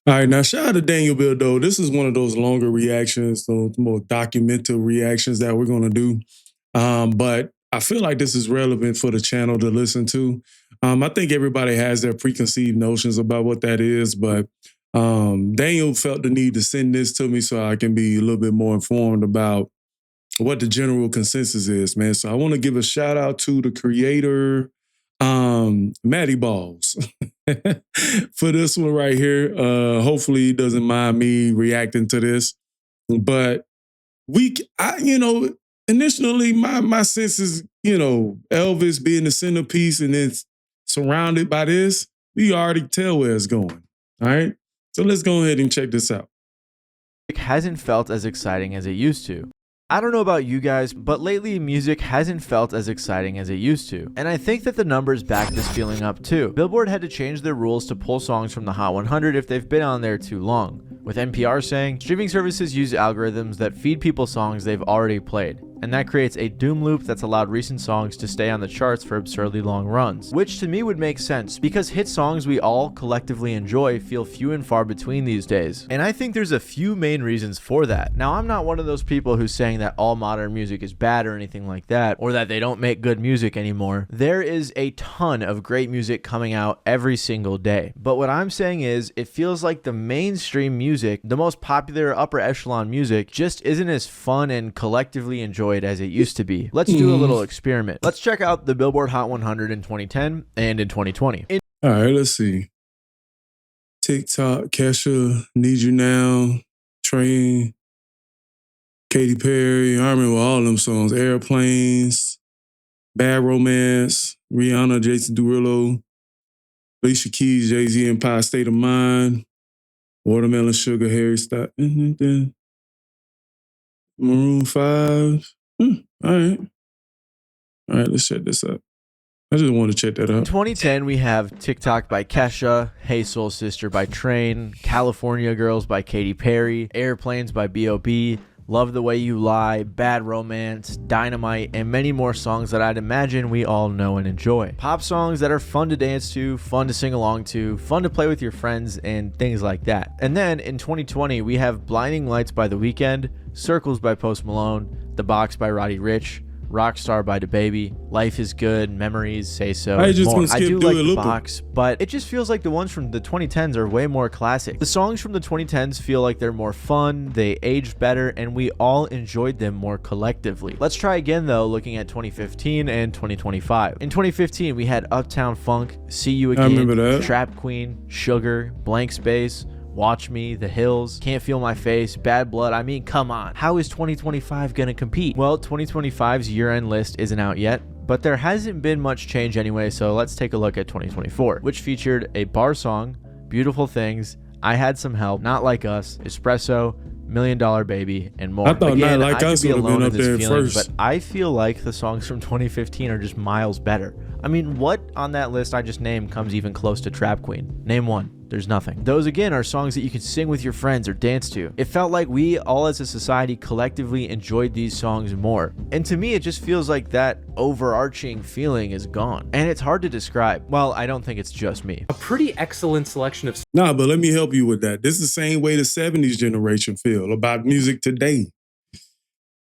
All right, now shout out to Daniel Bildo. This is one of those longer reactions, those more documental reactions that we're going to do. But I feel like this is relevant for the channel to listen to. I think everybody has their preconceived notions about what that is, but Daniel felt the need to send this to me so I can be a little bit more informed about what the general consensus is, man. So I want to give a shout out to the creator, Matty Balls, for this one right here. Hopefully he doesn't mind me reacting to this, but initially my sense is, Elvis being the centerpiece and then surrounded by this, we already tell where it's going. All right. So let's go ahead and check this out. It hasn't felt as exciting as it used to. I don't know about you guys, but lately music hasn't felt as exciting as it used to. And I think that the numbers back this feeling up too. Billboard had to change their rules to pull songs from the Hot 100 if they've been on there too long, with NPR saying streaming services use algorithms that feed people songs they've already played. And that creates a doom loop that's allowed recent songs to stay on the charts for absurdly long runs. Which to me would make sense, because hit songs we all collectively enjoy feel few and far between these days. And I think there's a few main reasons for that. Now, I'm not one of those people who's saying that all modern music is bad or anything like that, or that they don't make good music anymore. There is a ton of great music coming out every single day. But what I'm saying is, it feels like the mainstream music, the most popular upper echelon music, just isn't as fun and collectively enjoyed as it used to be. Let's do a little experiment. Let's check out the Billboard Hot 100 in 2010 and in 2020. All right, let's see. TikTok, Kesha, Need You Now, Train, Katy Perry. I remember all them songs. Airplanes, Bad Romance, Rihanna, Jason Derulo, Alicia Keys, Jay-Z, Empire State of Mind, Watermelon Sugar, Harry Styles, Maroon 5. All right. All right, let's check this out. I just want to check that out. In 2010, we have TikTok by Kesha, Hey Soul Sister by Train, California Girls by Katy Perry, Airplanes by B.O.B., Love the Way You Lie, Bad Romance, Dynamite, and many more songs that I'd imagine we all know and enjoy. Pop songs that are fun to dance to, fun to sing along to, fun to play with your friends, and things like that. And then in 2020, we have Blinding Lights by The Weeknd, Circles by Post Malone, The Box by Roddy Ricch, Rockstar by DaBaby, Life is Good, Memories, Say So, and more. I do like The Box, but it just feels like the ones from the 2010s are way more classic. The songs from the 2010s feel like they're more fun, they aged better, and we all enjoyed them more collectively. Let's try again though, looking at 2015 and 2025. In 2015, we had Uptown Funk, See You Again, Trap Queen, Sugar, Blank Space, Watch Me, The Hills, Can't Feel My Face, Bad Blood. I mean, come on. How is 2025 gonna compete? Well, 2025's year-end list isn't out yet, but there hasn't been much change anyway, so let's take a look at 2024, which featured a bar song, Beautiful Things, I Had Some Help, Not Like Us, Espresso, $1 Million Baby, and more. I thought Not Like Us would have been up there first. But I feel like the songs from 2015 are just miles better. I mean, what on that list I just named comes even close to Trap Queen? Name one. There's nothing. Those again are songs that you can sing with your friends or dance to. It felt like we all as a society collectively enjoyed these songs more. And to me, it just feels like that overarching feeling is gone. And it's hard to describe. Well, I don't think it's just me. A pretty excellent selection of... Nah, but let me help you with that. This is the same way the 70s generation feel about music today.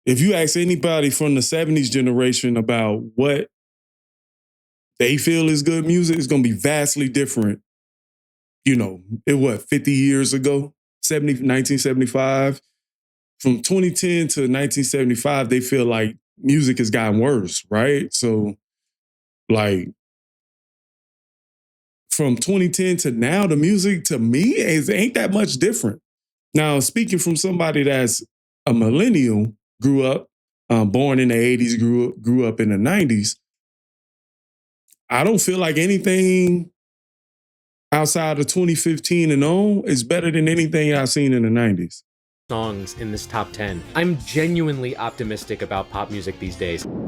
If you ask anybody from the 70s generation about what they feel is good music, it's going to be vastly different. 50 years ago, 1975. From 2010 to 1975, they feel like music has gotten worse, right? So, like, from 2010 to now, the music to me ain't that much different. Now, speaking from somebody that's a millennial, grew up, born in the 80s, grew up in the 90s, I don't feel like anything outside of 2015 and on is better than anything I've seen in the 90s. Songs in this top 10. I'm genuinely optimistic about pop music these days. What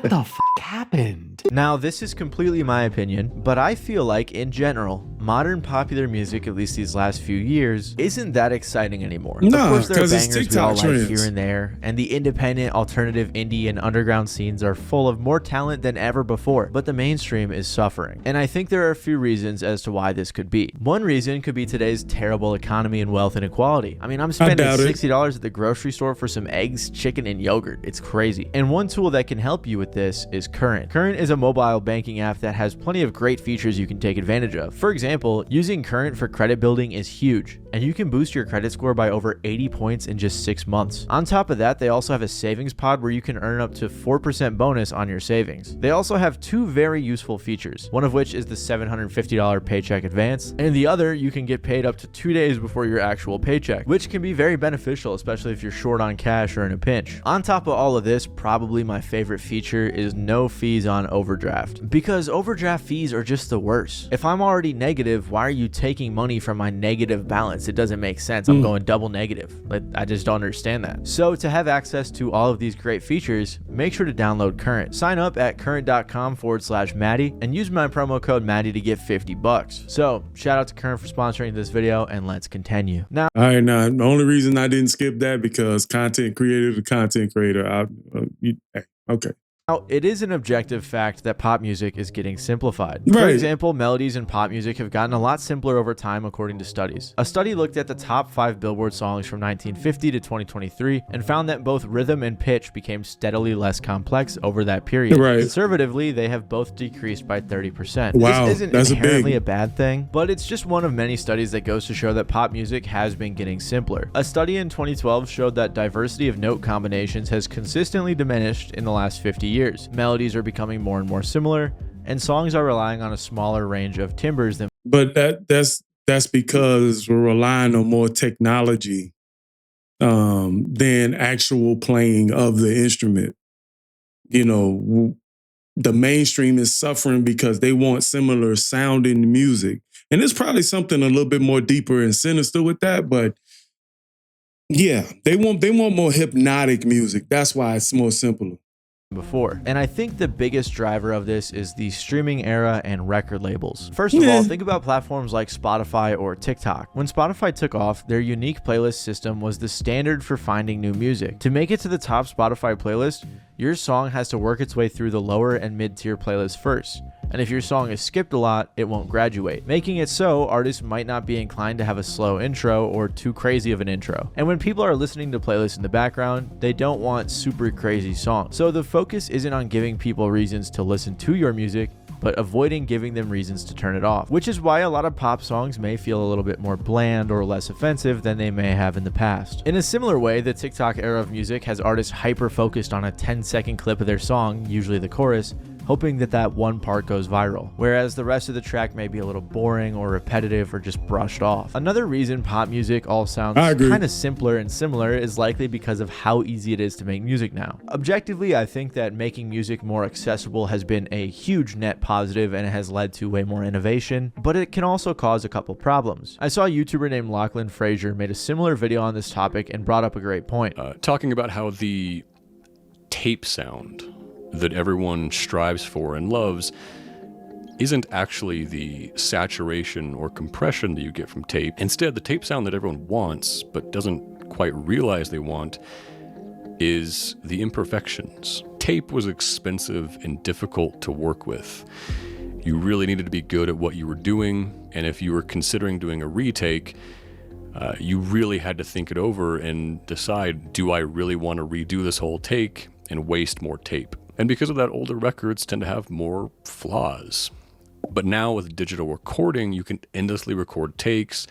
the f*** happened? Now, this is completely my opinion, but I feel like, in general, modern popular music, at least these last few years, isn't that exciting anymore. Nah, of course, there are 'cause it's bangers we all TikTok like trends. here and there, and the independent, alternative, indie, and underground scenes are full of more talent than ever before, but the mainstream is suffering. And I think there are a few reasons as to why this could be. One reason could be today's terrible economy and wealth inequality. I mean, I'm spending doubt it. $60 at the grocery store for some eggs, chicken, and yogurt. It's crazy. And one tool that can help you with this is Current. Current is a mobile banking app that has plenty of great features you can take advantage of. For example, using Current for credit building is huge, and you can boost your credit score by over 80 points in just 6 months. On top of that, they also have a savings pod where you can earn up to 4% bonus on your savings. They also have two very useful features, one of which is the $750 paycheck advance, and the other you can get paid up to 2 days before your actual paycheck, which can be very beneficial, especially if you're short on cash or in a pinch. On top of all of this, probably my favorite feature is no fees on overdraft, because overdraft fees are just the worst. If I'm already negative, why are you taking money from my negative balance? It doesn't make sense. I'm going double negative. Like, I just don't understand that. So to have access to all of these great features, make sure to download Current. Sign up at current.com/Maddie and use my promo code Maddie to get $50. So shout out to Current for sponsoring this video, and let's continue. Now, All right, now the only reason I didn't skip that because content creator to content creator. Okay. Now, it is an objective fact that pop music is getting simplified. For Right. example, melodies in pop music have gotten a lot simpler over time according to studies. A study looked at the top 5 Billboard songs from 1950 to 2023 and found that both rhythm and pitch became steadily less complex over that period. Right. Conservatively, they have both decreased by 30%. Wow, This isn't that's inherently big. a bad thing, but it's just one of many studies that goes to show that pop music has been getting simpler. A study in 2012 showed that diversity of note combinations has consistently diminished in the last 50 years. Melodies are becoming more and more similar, and songs are relying on a smaller range of timbres than. But that's because we're relying on more technology than actual playing of the instrument. You know, the mainstream is suffering because they want similar sounding music. And there's probably something a little bit more deeper and sinister with that, but yeah, they want more hypnotic music. That's why it's more simple. Before. And I think the biggest driver of this is the streaming era and record labels. First of all, think about platforms like Spotify or TikTok. When Spotify took off, their unique playlist system was the standard for finding new music. To make it to the top Spotify playlist, your song has to work its way through the lower and mid-tier playlists first. And if your song is skipped a lot, it won't graduate, making it so artists might not be inclined to have a slow intro or too crazy of an intro. And when people are listening to playlists in the background, they don't want super crazy songs. So the focus isn't on giving people reasons to listen to your music, but avoiding giving them reasons to turn it off, which is why a lot of pop songs may feel a little bit more bland or less offensive than they may have in the past. In a similar way, the TikTok era of music has artists hyper-focused on a 10-second clip of their song, usually the chorus, hoping that that one part goes viral, whereas the rest of the track may be a little boring or repetitive or just brushed off. Another reason pop music all sounds kind of simpler and similar is likely because of how easy it is to make music now. Objectively, I think that making music more accessible has been a huge net positive and it has led to way more innovation, but it can also cause a couple problems. I saw a YouTuber named Lachlan Frazier made a similar video on this topic and brought up a great point. Talking about how the tape sound that everyone strives for and loves isn't actually the saturation or compression that you get from tape. Instead, the tape sound that everyone wants but doesn't quite realize they want is the imperfections. Tape was expensive and difficult to work with. You really needed to be good at what you were doing, and if you were considering doing a retake, you really had to think it over and decide, do I really want to redo this whole take and waste more tape? And because of that, older records tend to have more flaws. But now with digital recording, you can endlessly record takes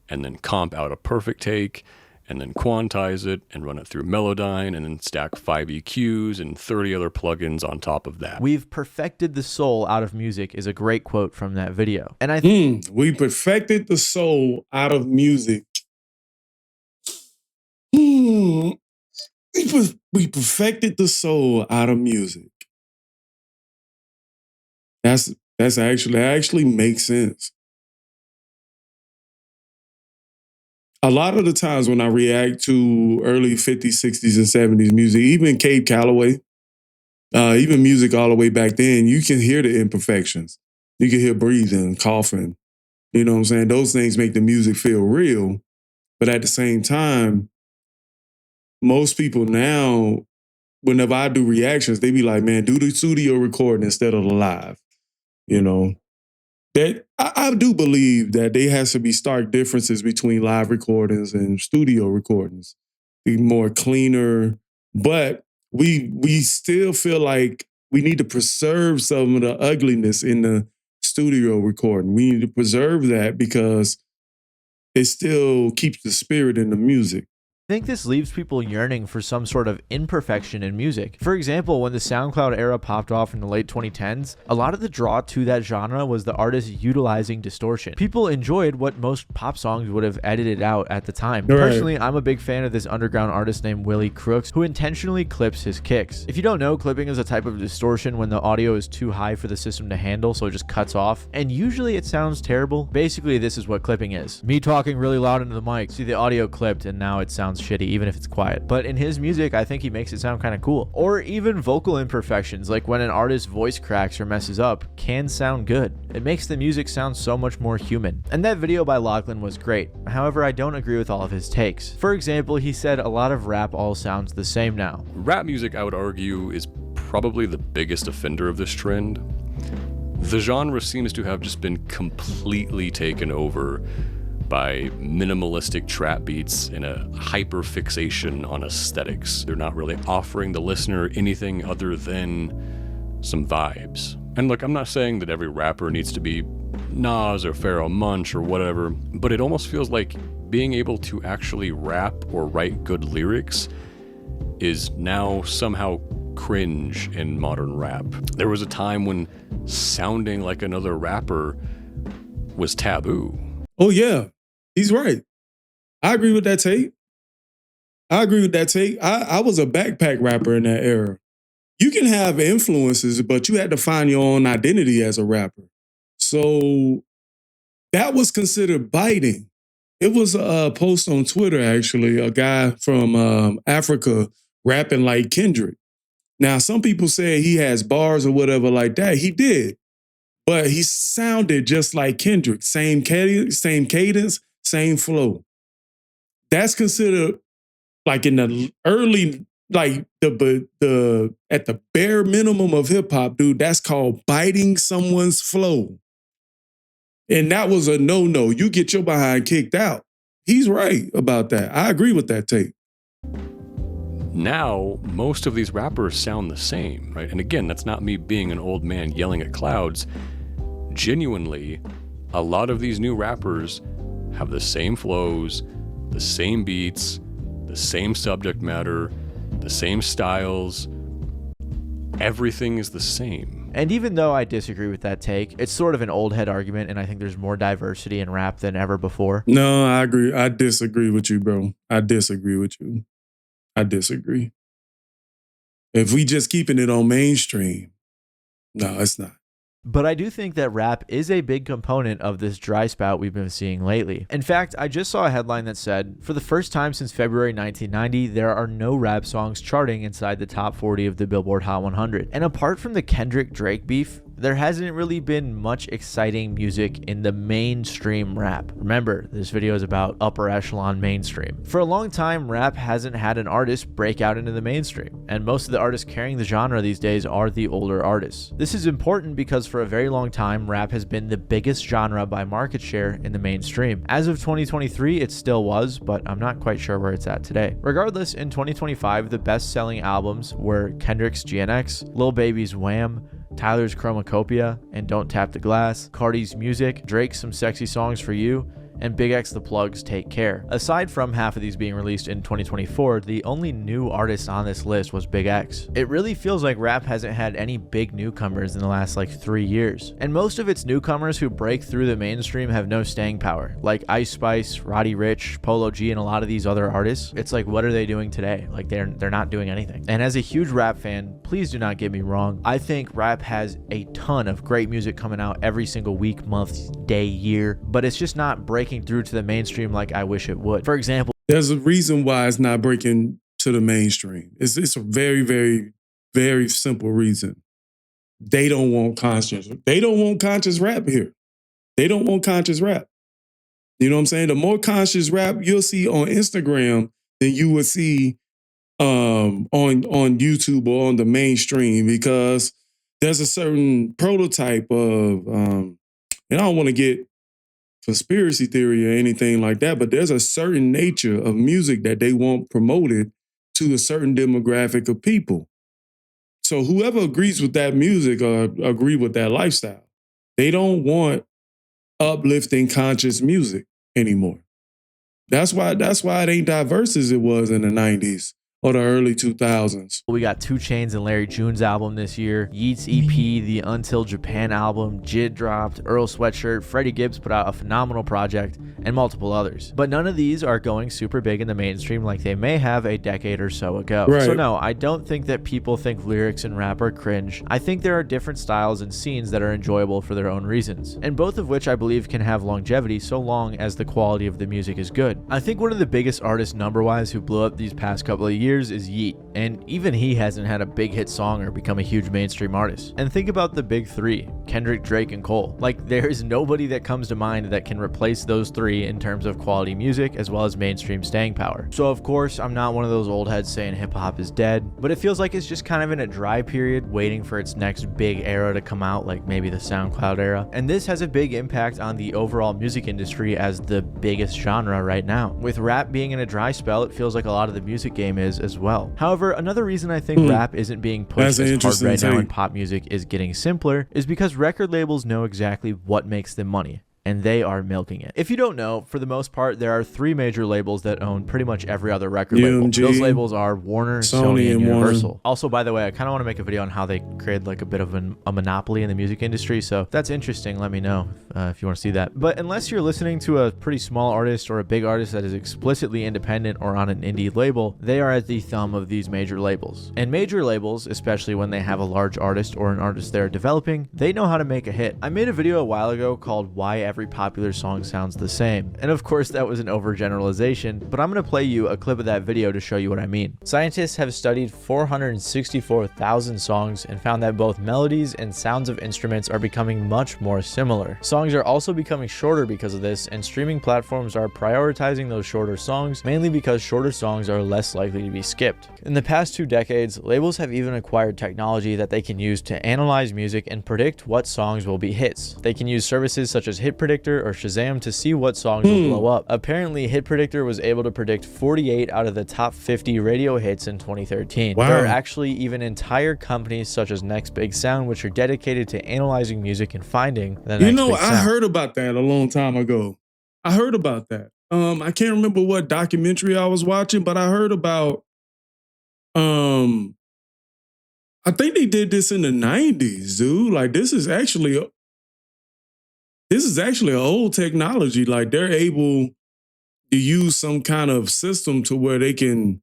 and then comp out a perfect take and then quantize it and run it through Melodyne and then stack 5 EQs and 30 other plugins on top of that. We've perfected the soul out of music is a great quote from that video. And I think we perfected the soul out of music. We perfected the soul out of music. That actually makes sense. A lot of the times when I react to early 50s, 60s, and 70s music, even Cave Calloway, even music all the way back then, you can hear the imperfections. You can hear breathing, coughing. You know what I'm saying? Those things make the music feel real. But at the same time, most people now, whenever I do reactions, they be like, man, do the studio recording instead of the live. You know, that I do believe that there has to be stark differences between live recordings and studio recordings. Be more cleaner, but we still feel like we need to preserve some of the ugliness in the studio recording. We need to preserve that because it still keeps the spirit in the music. I think this leaves people yearning for some sort of imperfection in music. For example, when the SoundCloud era popped off in the late 2010s, a lot of the draw to that genre was the artist utilizing distortion. People enjoyed what most pop songs would have edited out at the time. Right. Personally, I'm a big fan of this underground artist named Willie Crooks, who intentionally clips his kicks. If you don't know, clipping is a type of distortion when the audio is too high for the system to handle, so it just cuts off. And usually it sounds terrible. Basically, this is what clipping is. Me talking really loud into the mic, see the audio clipped, and now it sounds shitty even if it's quiet. But in his music, I think he makes it sound kind of cool. Or even vocal imperfections, like when an artist's voice cracks or messes up, can sound good. It makes the music sound so much more human. And that video by Lachlan was great. However, I don't agree with all of his takes. For example, he said a lot of rap all sounds the same now. Rap music, I would argue, is probably the biggest offender of this trend. The genre seems to have just been completely taken over by minimalistic trap beats and a hyper fixation on aesthetics. They're not really offering the listener anything other than some vibes. And look, I'm not saying that every rapper needs to be Nas or Pharoah Monch or whatever, but it almost feels like being able to actually rap or write good lyrics is now somehow cringe in modern rap. There was a time when sounding like another rapper was taboo. Oh, yeah, he's right. I agree with that take. I was a backpack rapper in that era. You can have influences, but you had to find your own identity as a rapper. So that was considered biting. It was a post on Twitter, actually, a guy from Africa rapping like Kendrick. Now, some people say he has bars or whatever like that. He did. But he sounded just like Kendrick. Same cadence, same flow. That's considered like in the early, like the at the bare minimum of hip hop, dude, that's called biting someone's flow. And that was a no-no. You get your behind kicked out. He's right about that. I agree with that take. Now, most of these rappers sound the same, right? And again, that's not me being an old man yelling at clouds. Genuinely, a lot of these new rappers have the same flows, the same beats, the same subject matter, the same styles. Everything is the same. And even though I disagree with that take, it's sort of an old head argument, and I think there's more diversity in rap than ever before. No, I agree. I disagree with you, bro. I disagree. If we just keeping it on mainstream, no, it's not. But I do think that rap is a big component of this dry spout we've been seeing lately. In fact, I just saw a headline that said, for the first time since February 1990, there are no rap songs charting inside the top 40 of the Billboard Hot 100. And apart from the Kendrick-Drake beef, there hasn't really been much exciting music in the mainstream rap. Remember, this video is about upper echelon mainstream. For a long time, rap hasn't had an artist break out into the mainstream, and most of the artists carrying the genre these days are the older artists. This is important because for a very long time, rap has been the biggest genre by market share in the mainstream. As of 2023, it still was, but I'm not quite sure where it's at today. Regardless, in 2025, the best-selling albums were Kendrick's GNX, Lil Baby's Wham!, Tyler's Chromacopia and Don't Tap the Glass, Cardi's Music, Drake's Some Sexy Songs for You, and Big X The Plug's Take Care. Aside from half of these being released in 2024, the only new artist on this list was Big X. It really feels like rap hasn't had any big newcomers in the last 3 years. And most of its newcomers who break through the mainstream have no staying power, like Ice Spice, Roddy Ricch, Polo G, and a lot of these other artists. It's like, what are they doing today? Like they're not doing anything. And as a huge rap fan, please do not get me wrong. I think rap has a ton of great music coming out every single week, month, day, year, but it's just not breaking through to the mainstream like I wish it would. For example, there's a reason why it's not breaking to the mainstream. It's a very, very, very simple reason. They don't want conscious. They don't want conscious rap here. They don't want conscious rap. You know what I'm saying? The more conscious rap you'll see on Instagram than you would see on YouTube or on the mainstream, because there's a certain prototype of, and I don't want to get conspiracy theory or anything like that, but there's a certain nature of music that they want promoted to a certain demographic of people. So whoever agrees with that music or agree with that lifestyle, they don't want uplifting conscious music anymore. That's why it ain't diverse as it was in the 90s or the early 2000s. We got 2 Chainz and Larry June's album this year, Yeat's EP, the Until Japan album, JID dropped, Earl Sweatshirt, Freddie Gibbs put out a phenomenal project, and multiple others. But none of these are going super big in the mainstream like they may have a decade or so ago. Right. So no, I don't think that people think lyrics and rap are cringe. I think there are different styles and scenes that are enjoyable for their own reasons, and both of which I believe can have longevity so long as the quality of the music is good. I think one of the biggest artists number-wise who blew up these past couple of years is Yeat, and even he hasn't had a big hit song or become a huge mainstream artist. And think about the big 3, Kendrick, Drake, and Cole. Like, there is nobody that comes to mind that can replace those 3 in terms of quality music as well as mainstream staying power. So of course, I'm not one of those old heads saying hip-hop is dead, but it feels like it's just kind of in a dry period waiting for its next big era to come out, like maybe the SoundCloud era. And this has a big impact on the overall music industry as the biggest genre right now. With rap being in a dry spell, it feels like a lot of the music game is as well. However, another reason I think rap isn't being pushed as hard right now and pop music is getting simpler is because record labels know exactly what makes them money, and they are milking it. If you don't know, for the most part, there are 3 major labels that own pretty much every other record label. Those labels are Warner, Sony, and Universal. Warner. Also, by the way, I kind of want to make a video on how they created like a bit of a monopoly in the music industry, so if that's interesting, let me know if you want to see that. But unless you're listening to a pretty small artist or a big artist that is explicitly independent or on an indie label, they are at the thumb of these major labels. And major labels, especially when they have a large artist or an artist they're developing, they know how to make a hit. I made a video a while ago called Why Every Popular Song Sounds the Same, and of course that was an overgeneralization, but I'm going to play you a clip of that video to show you what I mean. Scientists have studied 464,000 songs and found that both melodies and sounds of instruments are becoming much more similar. Songs are also becoming shorter because of this, and streaming platforms are prioritizing those shorter songs, mainly because shorter songs are less likely to be skipped. In the past 2 decades, labels have even acquired technology that they can use to analyze music and predict what songs will be hits. They can use services such as Hit Predictor or Shazam to see what songs will blow up. Apparently, Hit Predictor was able to predict 48 out of the top 50 radio hits in 2013. Wow. There are actually even entire companies such as Next Big Sound which are dedicated to analyzing music and finding the next big sound. I heard about that a long time ago. I heard about that. I can't remember what documentary I was watching, but I heard about I think they did this in the 90s, dude. Like, this is actually an old technology. Like, they're able to use some kind of system to where they can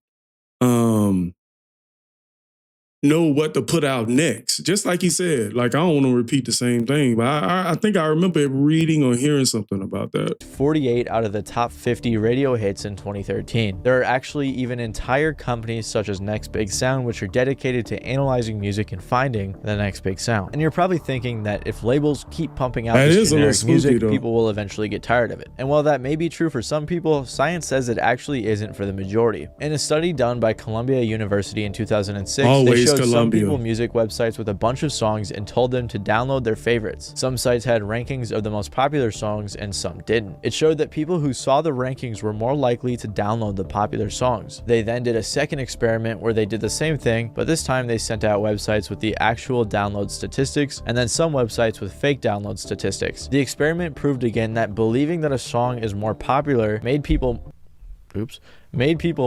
know what to put out next. Just like he said, like, I don't want to repeat the same thing, but I think I remember reading or hearing something about that. 48 out of the top 50 radio hits in 2013. There are actually even entire companies such as Next Big Sound which are dedicated to analyzing music and finding the next big sound. And you're probably thinking that if labels keep pumping out this generic music, people will eventually get tired of it. And while that may be true for some people, science says it actually isn't for the majority. In a study done by Columbia University in 2006, they showed some people music websites with a bunch of songs and told them to download their favorites. Some sites had rankings of the most popular songs and some didn't. It showed that people who saw the rankings were more likely to download the popular songs. They then did a second experiment where they did the same thing, but this time they sent out websites with the actual download statistics and then some websites with fake download statistics. The experiment proved again that believing that a song is more popular made people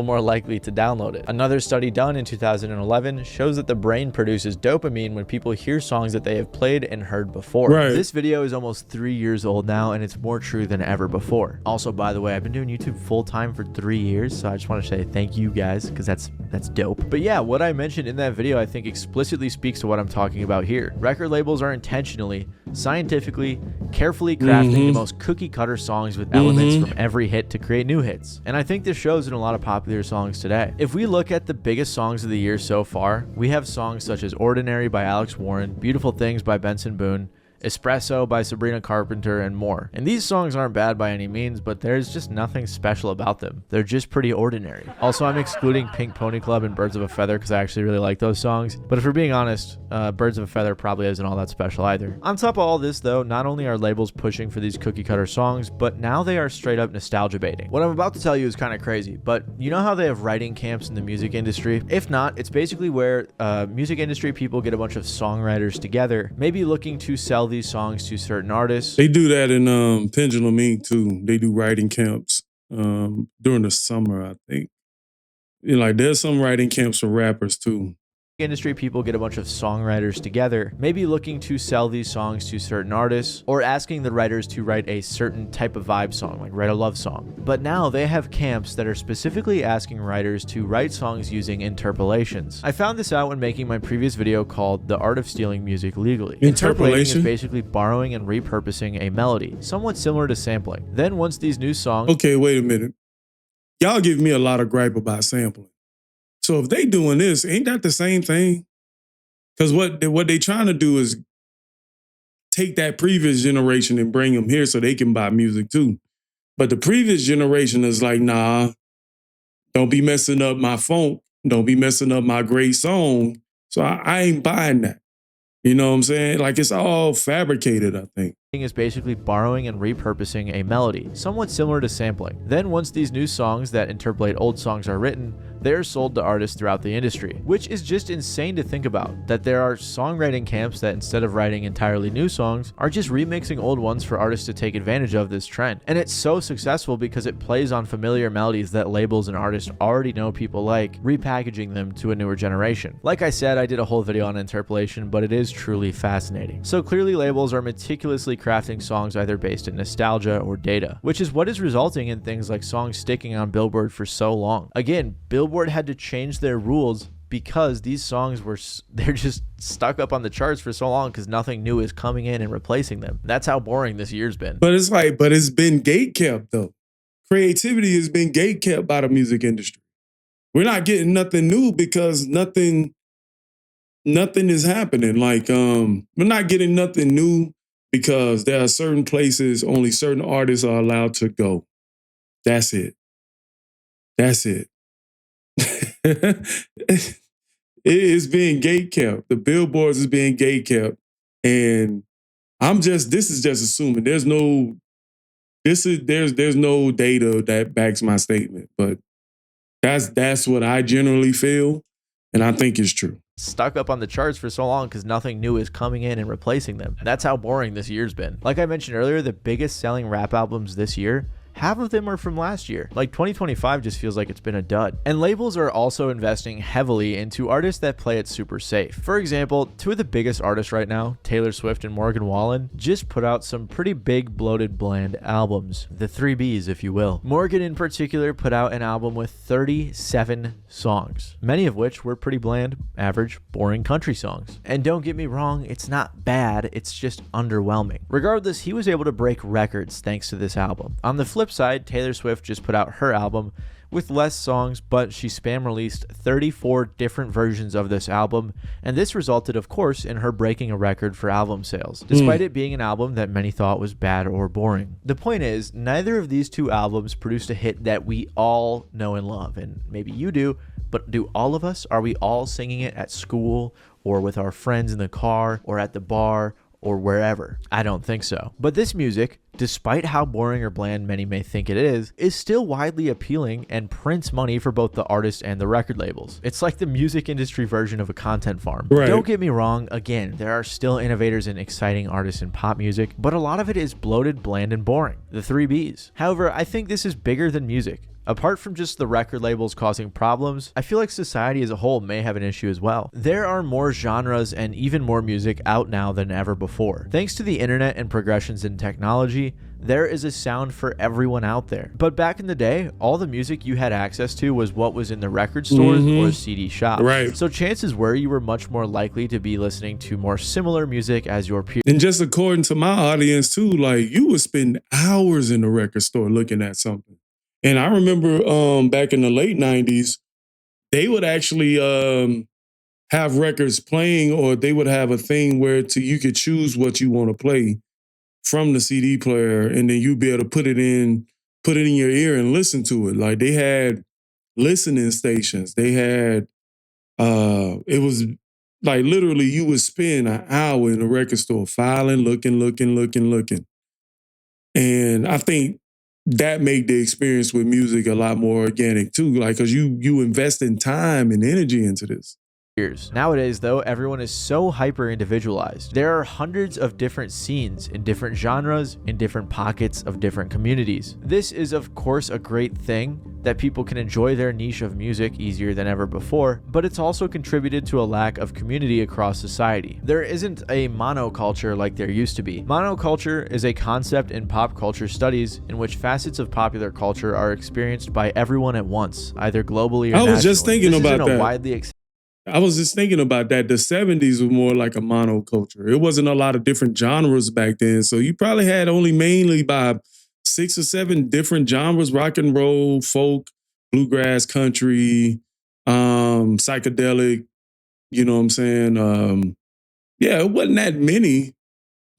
more likely to download it. Another study done in 2011 shows that the brain produces dopamine when people hear songs that they have played and heard before. Right. This video is almost 3 years old now, and it's more true than ever before. Also, by the way, I've been doing YouTube full-time for 3 years, so I just want to say thank you guys, because that's dope. But yeah, what I mentioned in that video I think explicitly speaks to what I'm talking about here. Record labels are intentionally, scientifically, carefully crafting the most cookie-cutter songs with elements from every hit to create new hits. And I think this shows in a lot of popular songs today. If we look at the biggest songs of the year so far, we have songs such as Ordinary by Alex Warren, Beautiful Things by Benson Boone, Espresso by Sabrina Carpenter, and more. And these songs aren't bad by any means, but there's just nothing special about them. They're just pretty ordinary. Also, I'm excluding Pink Pony Club and Birds of a Feather because I actually really like those songs. But if we're being honest, Birds of a Feather probably isn't all that special either. On top of all this though, not only are labels pushing for these cookie cutter songs, but now they are straight up nostalgia baiting. What I'm about to tell you is kind of crazy, but you know how they have writing camps in the music industry? If not, it's basically where music industry people get a bunch of songwriters together, maybe looking to sell these songs to certain artists. They do that in Pendulum Inc. too. They do writing camps during the summer, I think. You know, like there's some writing camps for rappers too. Industry people get a bunch of songwriters together, maybe looking to sell these songs to certain artists or asking the writers to write a certain type of vibe song, like write a love song. But now they have camps that are specifically asking writers to write songs using interpolations. I found this out when making my previous video called The Art of Stealing Music Legally. Interpolating is basically borrowing and repurposing a melody, somewhat similar to sampling. Then once these new songs... Okay, wait a minute. Y'all give me a lot of gripe about sampling. So if they doing this, ain't that the same thing? Because what they trying to do is take that previous generation and bring them here so they can buy music too. But the previous generation is like, nah, don't be messing up my funk. Don't be messing up my great song. So I ain't buying that. You know what I'm saying? Like it's all fabricated, I think. Is basically borrowing and repurposing a melody, somewhat similar to sampling. Then once these new songs that interpolate old songs are written, they're sold to artists throughout the industry, which is just insane to think about, that there are songwriting camps that instead of writing entirely new songs, are just remixing old ones for artists to take advantage of this trend. And it's so successful because it plays on familiar melodies that labels and artists already know people like, repackaging them to a newer generation. Like I said, I did a whole video on interpolation, but it is truly fascinating. So clearly labels are meticulously crafting songs either based in nostalgia or data, which is what is resulting in things like songs sticking on Billboard for so long. Again, Billboard had to change their rules because these songs they're just stuck up on the charts for so long because nothing new is coming in and replacing them. That's how boring this year's been. But it's been gatekept though. Creativity has been gatekept by the music industry. We're not getting nothing new because nothing is happening. Like we're not getting nothing new because there are certain places only certain artists are allowed to go. That's it. That's it. It is being gatekept. The billboards is being gatekept. And this is just assuming. There's no data that backs my statement. But that's what I generally feel. And I think it's true. Stuck up on the charts for so long because nothing new is coming in and replacing them. That's how boring this year's been. Like I mentioned earlier, the biggest selling rap albums this year, half of them are from last year. Like 2025 just feels like it's been a dud. And labels are also investing heavily into artists that play it super safe. For example, two of the biggest artists right now, Taylor Swift and Morgan Wallen, just put out some pretty big, bloated, bland albums. The 3 Bs, if you will. Morgan in particular put out an album with 37 songs, many of which were pretty bland, average, boring country songs. And don't get me wrong, it's not bad, it's just underwhelming. Regardless, he was able to break records thanks to this album. On the flip side, Taylor Swift just put out her album with less songs, but she spam released 34 different versions of this album, and this resulted, of course, in her breaking a record for album sales, despite it being an album that many thought was bad or boring. The point is, neither of these two albums produced a hit that we all know and love, and maybe you do, but do all of us? Are we all singing it at school, or with our friends in the car, or at the bar, or wherever? I don't think so. But this music, despite how boring or bland many may think it is still widely appealing and prints money for both the artists and the record labels. It's like the music industry version of a content farm. Right. Don't get me wrong, again, there are still innovators and exciting artists in pop music, but a lot of it is bloated, bland, and boring. The 3 Bs. However, I think this is bigger than music. Apart from just the record labels causing problems, I feel like society as a whole may have an issue as well. There are more genres and even more music out now than ever before. Thanks to the internet and progressions in technology, there is a sound for everyone out there. But back in the day, all the music you had access to was what was in the record stores or CD shops. Right. So chances were you were much more likely to be listening to more similar music as your peers. And just according to my audience too, like you would spend hours in the record store looking at something. And I remember back in the late 90s, they would actually have records playing, or they would have a thing where you could choose what you want to play from the CD player, and then you'd be able to put it in your ear and listen to it. Like, they had listening stations. They had it was like literally you would spend an hour in the record store filing, looking. And I think that made the experience with music a lot more organic too. Like, cause you invest in time and energy into this. Nowadays, though, everyone is so hyper individualized. There are hundreds of different scenes in different genres, in different pockets of different communities. This is, of course, a great thing that people can enjoy their niche of music easier than ever before, but it's also contributed to a lack of community across society. There isn't a monoculture like there used to be. Monoculture is a concept in pop culture studies in which facets of popular culture are experienced by everyone at once, either globally or nationally. I was just thinking about that. I was just thinking about that. The 70s was more like a monoculture. It wasn't a lot of different genres back then. So you probably had only mainly by 6 or 7 different genres: rock and roll, folk, bluegrass, country, psychedelic, you know what I'm saying? Yeah, it wasn't that many.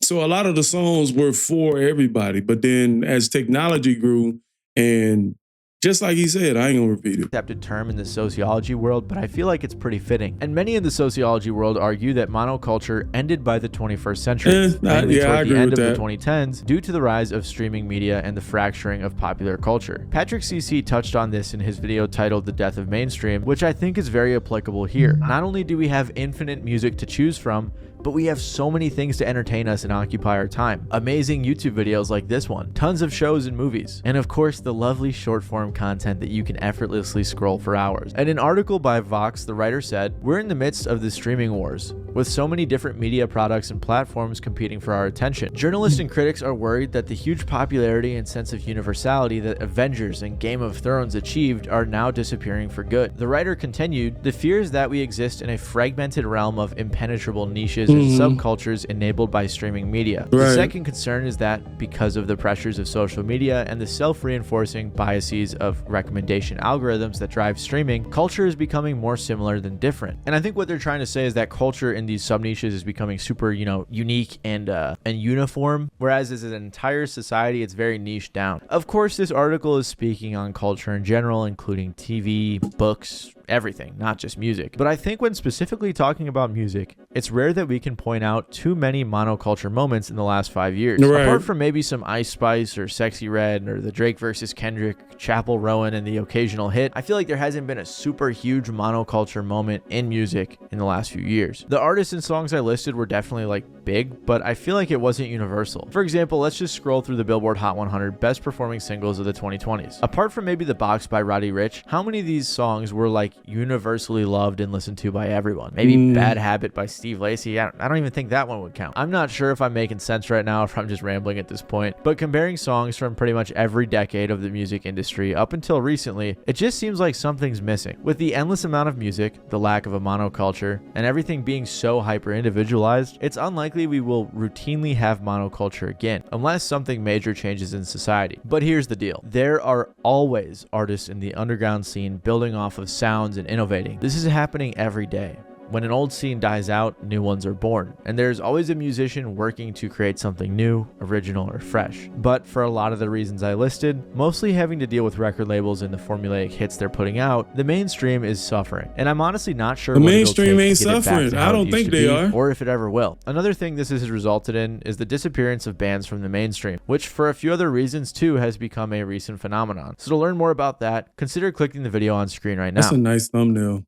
So a lot of the songs were for everybody. But then as technology grew, and just like he said, I ain't gonna repeat it. Accepted term in the sociology world, but I feel like it's pretty fitting. And many in the sociology world argue that monoculture ended by the 21st century, mainly toward the end of the 2010s, due to the rise of streaming media and the fracturing of popular culture. Patrick CC touched on this in his video titled The Death of Mainstream, which I think is very applicable here. Not only do we have infinite music to choose from, but we have so many things to entertain us and occupy our time. Amazing YouTube videos like this one, tons of shows and movies, and of course the lovely short form content that you can effortlessly scroll for hours. In an article by Vox, the writer said, "We're in the midst of the streaming wars, with so many different media products and platforms competing for our attention. Journalists and critics are worried that the huge popularity and sense of universality that Avengers and Game of Thrones achieved are now disappearing for good." The writer continued, "The fear is that we exist in a fragmented realm of impenetrable niches and subcultures enabled by streaming media. The second concern is that because of the pressures of social media and the self-reinforcing biases of recommendation algorithms that drive streaming, culture is becoming more similar than different." And I think what they're trying to say is that culture in these sub-niches is becoming super, unique and uniform, whereas as an entire society, it's very niche down. Of course, this article is speaking on culture in general, including TV, books, everything, not just music. But I think when specifically talking about music, it's rare that we can point out too many monoculture moments in the last 5 years. Apart from maybe some Ice Spice or Sexy Red or the Drake versus Kendrick, Chappell Rowan, and the occasional hit, I feel like there hasn't been a super huge monoculture moment in music in the last few years. The artists and songs I listed were definitely big, but I feel like it wasn't universal. For example, let's just scroll through the Billboard Hot 100 best performing singles of the 2020s. Apart from maybe The Box by Roddy Ricch, how many of these songs were universally loved and listened to by everyone? Maybe Bad Habit by Steve Lacy. I don't even think that one would count. I'm not sure if I'm making sense right now, if I'm just rambling at this point, but comparing songs from pretty much every decade of the music industry up until recently, it just seems like something's missing. With the endless amount of music, the lack of a monoculture, and everything being so hyper-individualized, it's unlikely we will routinely have monoculture again, unless something major changes in society. But here's the deal. There are always artists in the underground scene building off of sounds and innovating. This is happening every day. When an old scene dies out, new ones are born, and there's always a musician working to create something new, original, or fresh. But for a lot of the reasons I listed, mostly having to deal with record labels and the formulaic hits they're putting out, the mainstream is suffering. And I'm honestly not sure the mainstream ain't suffering. I don't think they are. Or if it ever will. Another thing this has resulted in is the disappearance of bands from the mainstream, which for a few other reasons too has become a recent phenomenon. So to learn more about that, consider clicking the video on screen right now. That's a nice thumbnail.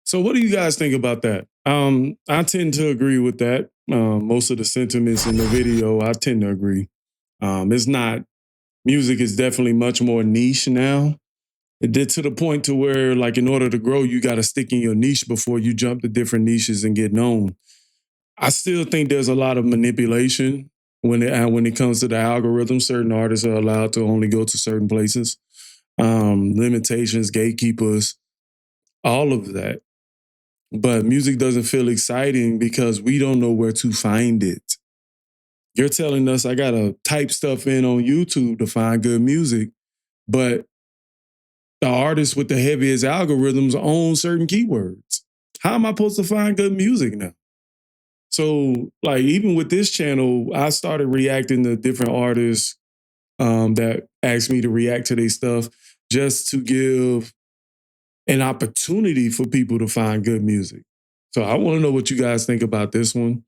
So what do you guys think about that? I tend to agree with that. Most of the sentiments in the video, I tend to agree. Music is definitely much more niche now. It did to the point to where, in order to grow, you got to stick in your niche before you jump to different niches and get known. I still think there's a lot of manipulation when it comes to the algorithm. Certain artists are allowed to only go to certain places. Limitations, gatekeepers, all of that. But music doesn't feel exciting because we don't know where to find it. You're telling us I got to type stuff in on YouTube to find good music, but the artists with the heaviest algorithms own certain keywords. how am I supposed to find good music now? So, like, even with this channel, I started reacting to different artists that asked me to react to their stuff just to give an opportunity for people to find good music. So I want to know what you guys think about this one.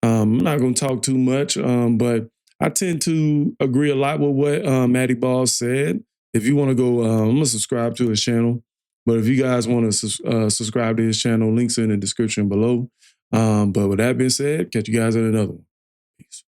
I'm not going to talk too much, but I tend to agree a lot with what Matty Ball said. If you want to go, I'm going to subscribe to his channel. But if you guys want to subscribe to his channel, links in the description below. But with that being said, catch you guys in another one. Peace.